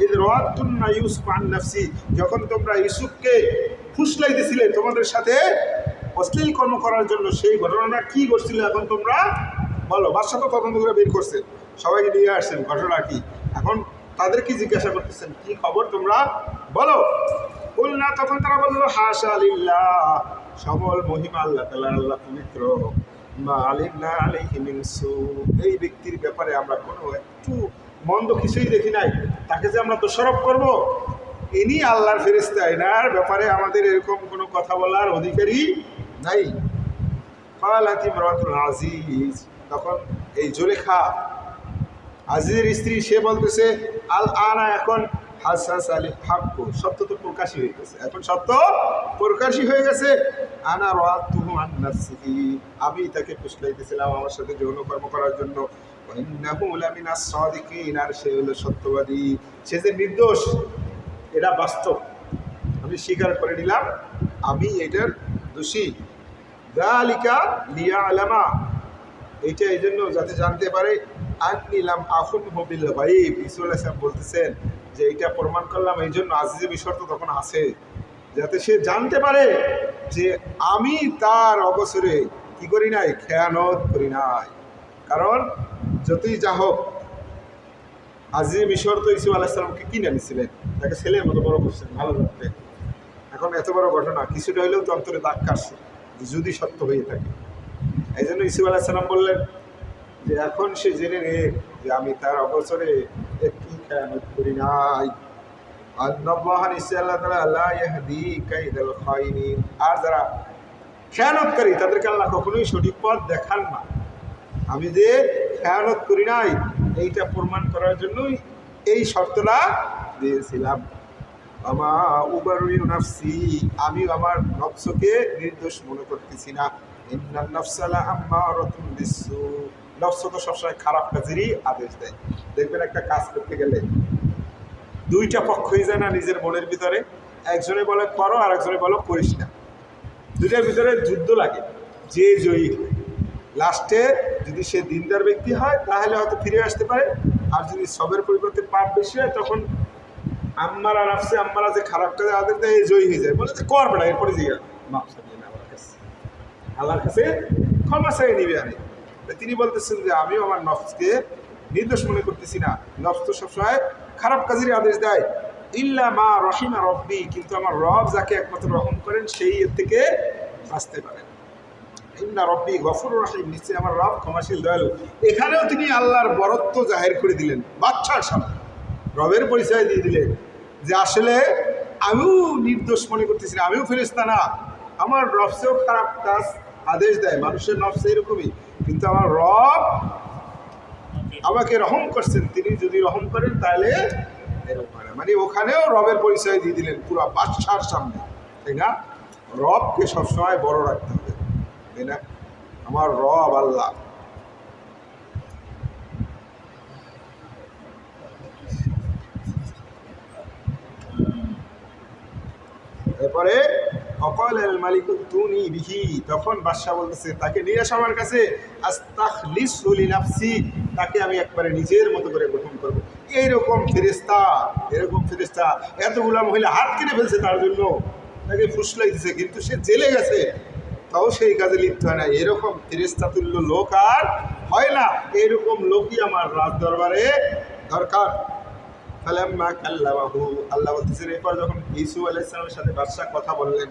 ইদ রাওয়াতুন্না ইউসুফ আন নাফসি, যখন তোমরা ইউসুফকে ফুসলাইতেছিলে তোমাদের সাথে অশ্লীল কর্ম করার জন্য, সেই ঘটনাটা কি ঘটছিল, এখন তোমরা বলো। বাদশাহ তো তদন্ত করে বের করছেন, সবাইকে নিয়ে আসছেন, ঘটনা কি, এখন তাদেরকে জিজ্ঞাসা করতেছেন, কি খবর তোমরা বলো। বলনা, তখন তারা বললো, হাশা লিল্লাহ, সমল মহিমা আল্লাহ তাআলার, আল্লাহ পবিত্র, মা আলিমনা আলাইহি মিন সু, এই ব্যক্তির ব্যাপারে আমরা কোনো একটু মন্দ কিছুই দেখি নাই, তাকে যে আমরা দোষারোপ করব, ইনি আল্লাহর ফেরেশতা, এনার ব্যাপারে আমাদের এরকম কোনো কথা বলার অধিকারী নাই। ক্বালাত ইমরাতুল আজিজ, তখন এই জুলেখা আজিজের স্ত্রী, সে বলতেছে, আল আনা, এখন হাসাস আলী হাক্কু, সত্য তো প্রকাশই হয়ে গেছে, এখন সত্য প্রকাশই হয়ে গেছে। আনা রাতুহু আন নাফসিহি, আমি তাকে ফুসলাইতেছিলাম আমার সাথে যৌন কর্ম করার জন্য। ওয়া ইন্নাহু লামিনাস সাদিকিন, আর সে হলো সত্যবাদী, সে যে নির্দোষ এটা বাস্তব, আমি স্বীকার করে নিলাম, আমি এটার দোষী। যালিকা লিয়ালামা, এইটা এই জন্য যাতে জানতে পারে, আননিলাম আখুনহু বিল গায়ব, ঈসা আলাইহিস সালাম বলতেছেন যে এইটা প্রমাণ করলাম এই জন্য, আজিজে বিষয় তো তখন আছে, যাতে সে জানতে পারে যে আমি তার অবসরে কি করি নাই, খেয়ানত করি নাই। কারণ যতই যা হোক, আজিজে মিশর তো ঈসা আলাইহিস সালামকে কিনে নিয়েছিলেন, তাকে ছেলের মতো বড় করছেন, ভালো থাকতে। এখন এত বড় ঘটনা কিছুটা হলেও তো অন্তরে দাগ কাটছে, যদি সত্য হয়ে থাকে। এই জন্য ঈসা আলাইহিস সালাম বললেন যে এখন সে জেনে নে যে আমি তার অবসরে একটি খেয়ানত করি নাই। আর যারা খেয়ানতকারী তাদেরকে আল্লাহ কখনোই সঠিক পথ দেখান না। আমি যে খেয়ানত করি নাই এইটা প্রমাণ করার জন্যই এই শর্তটা দিয়েছিলাম। আমি আমার নফসকে নির্দোষ মনে করতেছি না। নফস তো সবসময় খারাপ কাজেরই আদেশ দেয়। দেখবেন একটা কাজ করতে গেলে দুইটা পক্ষই যায় না নিজের মনের ভিতরে, একজনে বলে করো আর একজনে বলো করিস না, দুইটার ভিতরে যুদ্ধ লাগে, যে জয়ী লাস্টে যদি সে দিনদার ব্যক্তি হয় তাহলে হয়তো ফিরে আসতে পারে, আর যদি সবের পরিবর্তে পাপ বেশি হয় তখন আম্মারা নাফসে, আম্মারা যে খারাপ কাজে আদেশ দেয় এই জয়ী হয়ে যায়, বলে যে করবে না, এরপরে যে মাপ চাইবে না আমার কাছে, আল্লাহর কাছে ক্ষমা চাই নিবে। আরে তিনি বলতেছেন যে আমিও আমার নফসকে নির্দোষ মনে করতেছি না, নফস তো সবসময় খারাপ কাজেরই আদেশ দেয়। ইল্লা মা রহিমা রব্বি, কিন্তু আমার রব যাকে একমাত্র রহম করেন সেই এর থেকে বাঁচতে পারেন। ইন্না রব্বি গফুরুর রহিম, নিশ্চয়ই আমার রব ক্ষমাশীল দয়ালু। এখানেও তিনি আল্লাহর বরত্ব জাহির করে দিলেন, বাচ্চার সামনে রবের পরিচয় দিয়ে দিলেন যে আসলে আমিও নির্দোষ মনে করতেছি না, আমিও ফেরেশতা না, আমার নফসেও খারাপ কাজ আদেশ দেয়, মানুষের নফস এরকমই, কিন্তু আমার রব আমাকে রহম করছেন, তিনি যদি রহম করেন তাহলে এরকম হয় না। মানে ওখানেও রবের পরিচয় দিয়ে দিলেন পুরো বাদশার সামনে, তাই না? রবকে সবসময় বড় রাখতে হবে, তাই না? আমার রব আল্লাহ। এরপরে অকল আল মালিক তুনি বিহি, তখন বাদশাহ বলতেছে তাকে নিয়ে আসো আমার কাছে, আস্তাখলিসু লিনাফসি, তাকে আমি একবারে নিজের মতো করে গ্রহণ করবো। এরকম ফেরেশতা, এরকম ফেরেশতা, এতগুলা মহিলা হাত কেটে ফেলছে তার জন্য, তাকে ফুসলাই দিছে, কিন্তু সে জেলে গেছে, তাও সেই কাজে লিপ্ত হয় না। এরকম ফেরেশতা তুল্য লোক আর হয় না, এরকম লোকই আমার রাজ দরবারে দরকার। ফালাম্মা কাল্লামাহু, আল্লাহ বলতেছেন এরপর যখন ইউসুফ আলাইহিস সালামের সাথে বাদশা কথা বললেন,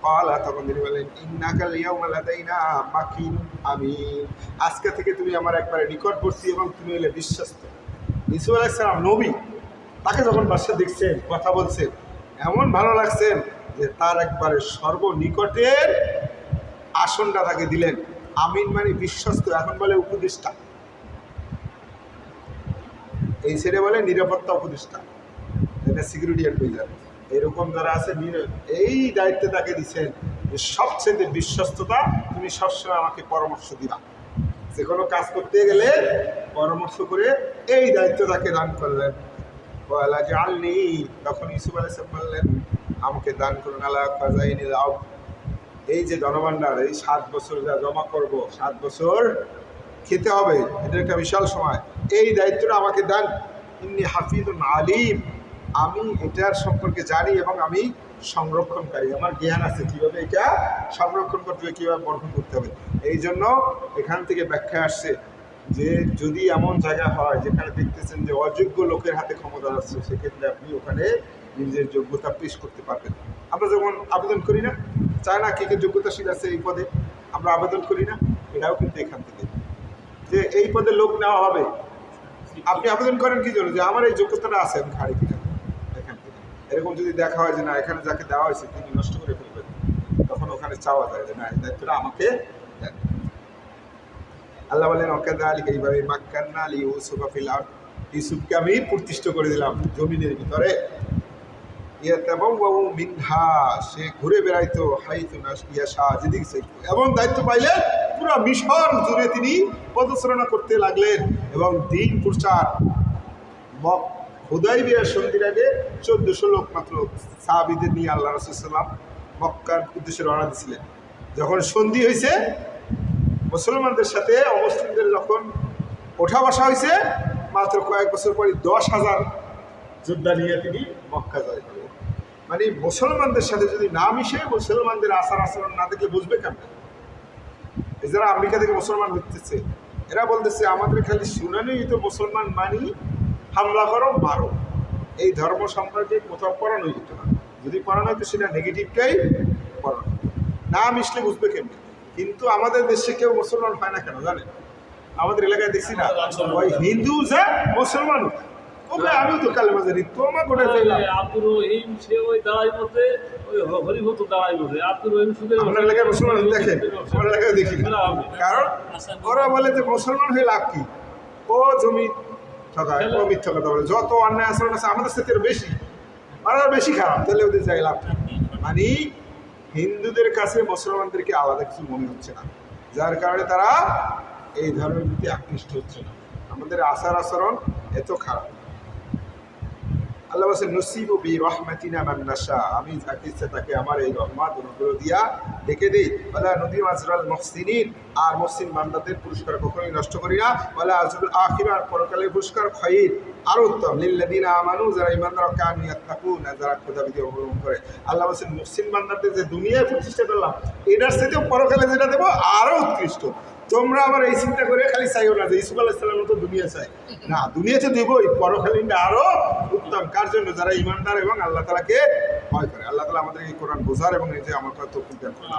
ক্বালা, তখন তিনি বললেন ইন্নাকা আল-ইয়াওমা লাদাইনা মাকিনুন আমিন, আজকে থেকে তুমি আমার একবারে নিকটবর্তী এবং তুমি হলে বিশ্বস্ত। ইউসুফ আলাইহিস সালাম নবী, তাকে যখন বাদশা দেখছেন কথা বলছেন এমন ভালো লাগছেন যে তার একবারে সর্বনিকটের আসনটা তাকে দিলেন। আমিন মানে বিশ্বস্ত, এখন বলে উপদেষ্টা, এই ছেড়ে বলে নিরাপত্তা উপদেষ্টা, এটা সিকিউরিটি অ্যাডভাইজার। এরকম যারা আছে এই দায়িত্বে তাকে দিচ্ছেন যে সবচেয়ে বিশ্বস্ততা, তুমি সবসময় আমাকে পরামর্শ দিবা, যে কোনো কাজ করতে গেলে পরামর্শ করে এই দায়িত্ব তাকে দান করলেন। বলা যে আলনি, তখন ইউসুফ আলাইহিস সালাম বললেন আমাকে দান করুন আলা খাজাইনিল আরদ, এই যে ধনভাণ্ডার, এই 7 বছর যা জমা করব, 7 বছর খেতে হবে, এটা একটা বিশাল সময়, এই দায়িত্বটা আমাকে দেন। ইন্নী হাফিজুন আলিম, আমি এটার সম্পর্কে জানি এবং আমি সংরক্ষণকারী, আমার জ্ঞান আছে কীভাবে এটা সংরক্ষণ করতে হবে, কীভাবে বর্ধন করতে হবে। এই জন্য এখান থেকে ব্যাখ্যা আসছে যে যদি এমন জায়গা হয় যেখানে দেখতেছেন যে অযোগ্য লোকের হাতে ক্ষমতা আছে, সেক্ষেত্রে আপনি ওখানে নিজের যোগ্যতা পেশ করতে পারবেন। আমরা যখন আবেদন করি না, চায় না কে কে যোগ্যতাশীল আছে এই পদে, আমরা আবেদন করি না, এটাও কিন্তু এখান থেকে যে এই পদে লোক নেওয়া হবে, আপনি আবেদন করেন কি জন্য, যে আমার এই যোগ্যতাটা আছে, আমি খাড়ি কিনা, এখান থেকে। এরকম যদি দেখা হয় যে না এখানে যাকে দেওয়া হয়েছে তিনি নষ্ট করে ফেলবেন, তখন ওখানে চাওয়া যায় যে না এই দায়িত্বটা আমাকে দেন। আল্লাহ বলেন ওয়াকাযালিক, এইভাবে মাক্কান্না লিইউসুফা ফিল আরদ, ইউসুফকে আমি প্রতিষ্ঠিত করে দিলাম জমিনের ভিতরে। ইয়াতাবাওয়াউ মিনহা, সে ঘুরে বেড়াইতো হাইতু ইয়াশা, যেদিকে চাইতো, এবং দায়িত্ব পাইলে পুরো মিশর জুড়ে তিনি পদচারণা করতে লাগলেন এবং দিন প্রচার। হুদাইবিয়ার সন্ধির আগে 1400 লোক মাত্র সাহাবীদের নিয়ে আল্লাহ রাসূল সাল্লাল্লাহু আলাইহি ওয়াসাল্লাম মক্কার উদ্দেশ্যে রওনা দিয়েছিলেন। যখন সন্ধি হয়েছে মুসলমানদের সাথে অমুসলিমদের যখন ওঠা বসা হয়েছে, মাত্র কয়েক বছর পরে 10,000 যোদ্ধা নিয়ে তিনি মক্কা জয় করলেন। মানে মুসলমানদের সাথে যদি না মিশে, মুসলমানদের আচার আচরণ না দেখলে বুঝবে কেন? এই যারা আমেরিকা থেকে মুসলমান হচ্ছে, এরা বলতেছে আমাদের খালি শুনানিই তো মুসলমান মানি, হামলা করো মারো, এই ধর্ম সম্পর্কে কোথাও পড়ানো যেত না। যদি পড়ানো হতো সেটা নেগেটিভটাই পড়ানো, না মিশলে বুঝবে কেন? কিন্তু আমাদের দেশে কেউ মুসলমান হয় না কেন জানেন? আমাদের এলাকায় দেখছি না ওই হিন্দু যা মুসলমান, আমি তো কালেমা জানি, তোমার গোটা আব্দুর রহিম সে ওই দাঁড়াই মধ্যে ওই হরিভূত দাঁড়াই মধ্যে আব্দুর রহিম শুধু আপনার এলাকায় মুসলমান দেখেন, আমার এলাকায় দেখি না। কারণ ওরা বলে যে মুসলমান হয়ে লাভ কি, ও জমি ঠকায়, ও মিথ্যা কথা বলে, যত অন্যায় আচরণ আছে আমাদের সাথে বেশি, ওরা বেশি খারাপ, তাহলে ওদের যাই লাভ কি? মানে হিন্দুদের কাছে মুসলমানদেরকে আলাদা কিছু মনে হচ্ছে না, যার কারণে তারা এই ধর্মের প্রতি আকৃষ্ট হচ্ছে না। আমাদের আচার আচরণ এত খারাপ। আল্লাহ বলছেন নসিবু বি রাহমাতিনা মান নাশা, আমি যাকে ইচ্ছা তাকে আমার এই রহমত অনুগ্রহ দিয়া ডেকে দিই। ওয়ালা নুদিউ আজরাল মুহসিনিন, আর মুহসিন বান্দাদের পুরস্কার কখনোই নষ্ট করি না। ওয়ালা আজরুল আখিরা, পরকালের পুরস্কার খায়র আরো উত্তম, লিল্লাযিনা আমানু, যারা ঈমানদার, কানু ইয়াত্তাকুন, যারা খোদাবিধি অবলম্বন করে। আল্লাহ বলছেন মুহসিন বান্দাদের যে দুনিয়ায় প্রতিষ্ঠা করলাম, এটার সাথেও পরকালে যেটা দেবো আরো উৎকৃষ্ট। তোমরা আবার এই চিন্তা করে খালি চাইও না যে ইউসুফ আলাইহিস সালামের মতো দুনিয়া চাই, না, দুনিয়াতে দেবই, পরকালীনটা আরো উত্তম। কার জন্য? যারা ঈমানদার এবং আল্লাহ তাআলাকে ভয় করে। আল্লাহ তাআলা আমাদের এই কোরআন বোঝার এবং এই যে আমার কথা তৌফিক দান করুন।